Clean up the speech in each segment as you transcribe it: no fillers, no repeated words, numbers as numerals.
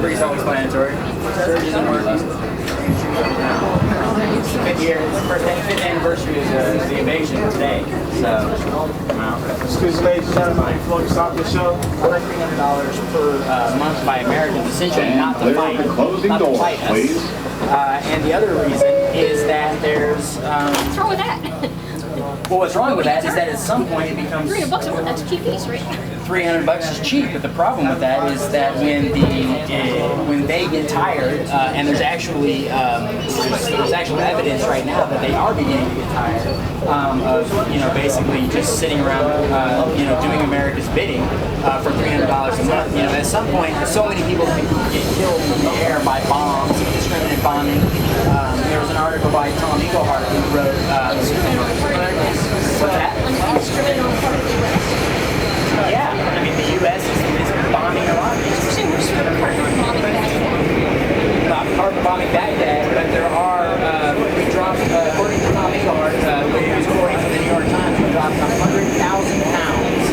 Pretty self-explanatory. Surge isn't working. Fifth year, it's the fifth anniversary of the invasion today. So, Excuse me, ladies and gentlemen, before we start the show, $300 per month by Americans, essentially not to fight, not to fight us. And the other reason is that there's. What's wrong with that? Well, what's wrong with that is that at some point it becomes $300 a month. That's a cheap piece, right? $300 is cheap, but the problem with that is that when they get tired, and there's actually evidence right now that they are beginning to get tired of basically just sitting around doing America's bidding for $300 a month. At some point, so many people get killed in the air by bombs, indiscriminate bombing. There was an article by Tom Eaglehart who wrote. What's that? Yeah, I mean the U.S. is bombing Iraq. Not carpet bombing Baghdad, but there are. We dropped, according to Tom Eaglehart, who's quoting from the New York Times, we dropped 100,000 pounds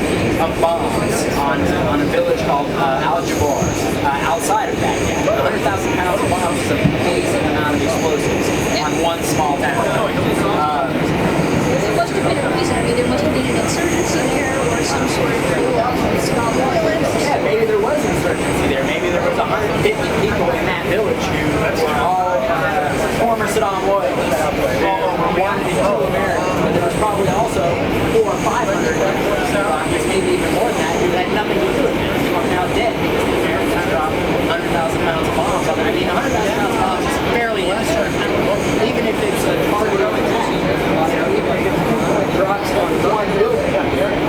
of bombs on a village called Al-Jabbar, outside of Baghdad. 100,000 pounds of bombs is an amazing amount of explosives on one small town. There must have been a reason. I mean, there must have been an insurgency there or some sort of Yeah, maybe there was insurgency there. Maybe there was 150 people in that village who were all former Saddam loyalists, all wanted to kill Americans. But there was probably also 400 or 500 Iraqis, maybe even more than that, who had nothing to do with it, who are now dead because the Americans dropped 100,000 pounds of bombs on them. I mean, 100,000 pounds of bombs is fairly insurgent, even if it's a target of attack. Even if it drops on one building,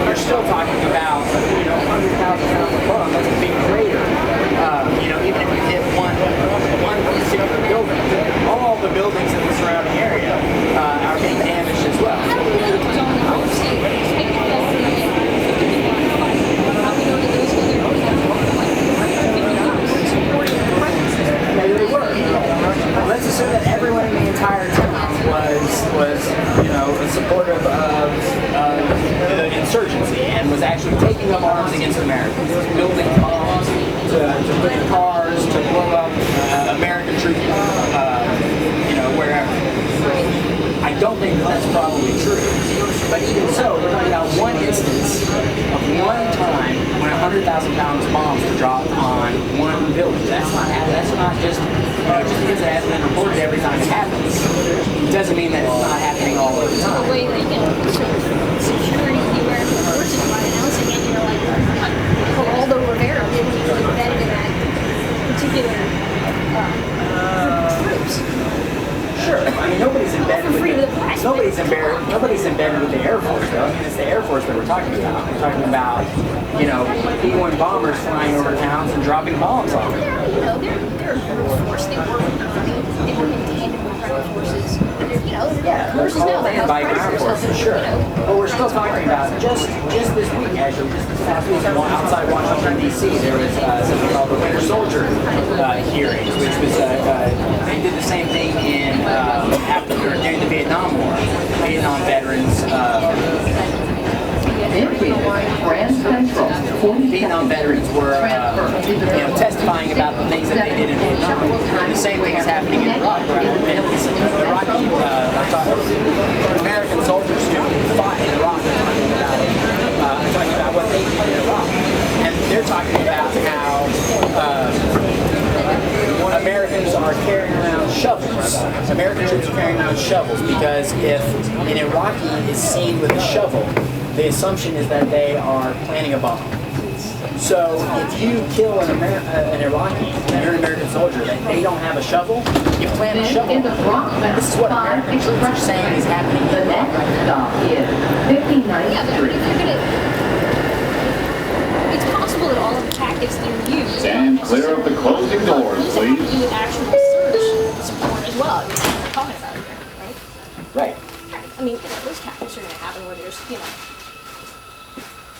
you're still talking about 100,000 pounds of bomb. That's a big crater. Even if you hit one particular building, all the buildings in the surrounding area are being damaged as well. Let's assume that everyone in the entire town was supportive of the insurgency and was actually taking up arms against Americans, building bombs to put in cars, to blow up American troops, wherever. I don't think that's probably true. But even so, we're talking about one instance of one time when 100,000 pounds of bombs were dropped on one village. That's not just because it hasn't been reported every time it happens. It doesn't mean that it's not happening all the time. The way that security of the American forces by announcing it, Geraldo Rivera didn't even embedded in that particular troops. Sure. I mean, nobody's embedded with nobody's embedded with the Air Force, though. I mean, it's the Air Force that we're talking about. We're talking about, B-1 bombers flying over towns and dropping bombs on them. They're a ground force. They work in tandem with ground forces. They're called in by ground forces, sure. But we're still talking about just this week, actually, just this past week, outside Washington, D.C., there was something called the Winter Soldier hearings, which was they did the same thing during the Vietnam War. Vietnam veterans. Vietnam veterans were testifying about the things that they did in Vietnam. And the same thing is happening in Iraq. American soldiers who fought in Iraq are talking about what they did in Iraq. And they're talking about how Americans are carrying around shovels. American troops are carrying around shovels because if an Iraqi is seen with a shovel, the assumption is that they are planting a bomb. So if you kill an Iraqi, you're an American soldier, and they don't have a shovel, you plant a shovel. This is what American troops are saying is happening in Iraq. It's possible that all of the tactics that you use Stand clear of the closing doors, please. Have to do with actual surge support as well. That's what we're talking about here, right? Right. I mean, those tactics are going to happen where there's,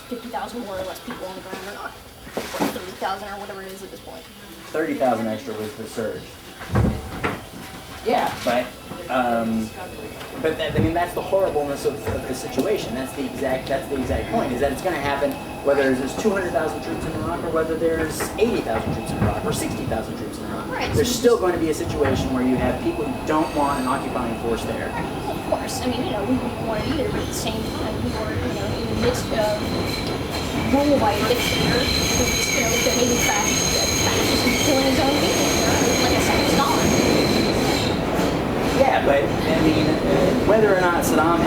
50,000 more or less people on the ground or not. Or 30,000 or whatever it is at this point. 30,000 extra was the surge. Yeah, but that's the horribleness of the situation. That's the exact point. Is that it's going to happen Whether there's 200,000 troops in Iraq or whether there's 80,000 troops in Iraq or 60,000 troops in Iraq. Right. There's still going to be a situation where you have people who don't want an occupying force there. Of course. I mean, we wouldn't want it either, but at the same time, we were, in the midst of rule by a dictator who's, behaving fascist and killing his own people. Like I said, Stalin. Yeah, but I mean, whether or not Saddam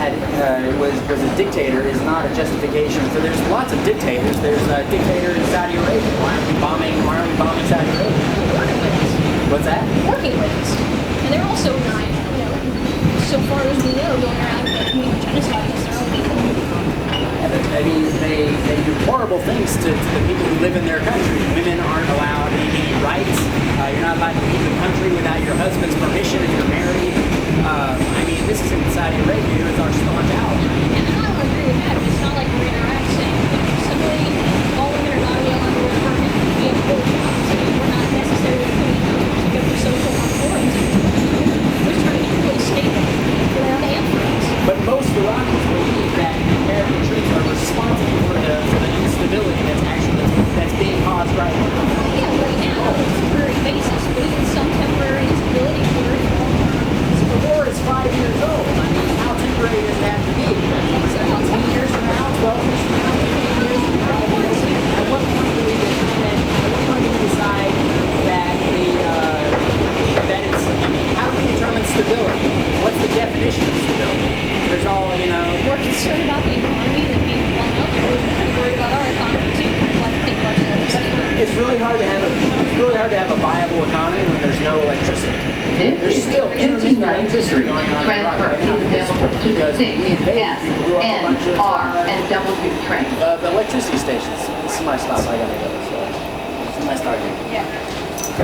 was a dictator is not a justification for. There's lots of dictators. There's a dictator in Saudi Arabia. Why aren't we bombing Saudi Arabia? Working with us. What's that? Working with us. And they're also not, so far as we know, going around committing genocide against their own people. I mean, they do horrible things to the people who live in their country. Women aren't allowed any rights. You're not allowed to leave the country without your husband's permission if you're married. I mean, this is in Saudi Arabia. It's our staunch ally. And I don't agree with that. It's not like we're in Iraq saying, simply all women are not allowed to work permit to be able to jobs. I mean, we're not necessarily putting them to go for social quarantine. We're just trying to keep a statement for their own answers. But most Iraqis believe that American troops are responsible for the instability that's being caused right now. Yeah, right now, on a temporary basis, but even some temporary instability for The war is 5 years old. I mean, how temporary does it have to be? 10 years from now, 12 years from now, 15 years from now? At what point do we decide that that it's, I mean, how do we determine stability? What's the definition of stability? There's all, we're concerned about the economy and being blown up. We're pretty worried about our economy too. We like to think about it. it's really hard to have a viable economy when there's no electricity. There's still intermittent electricity going on in Iraq right now because we invaded. We blew up a bunch of and W train. the electricity stations. This is my stop. I gotta go. So this is my start. Yeah.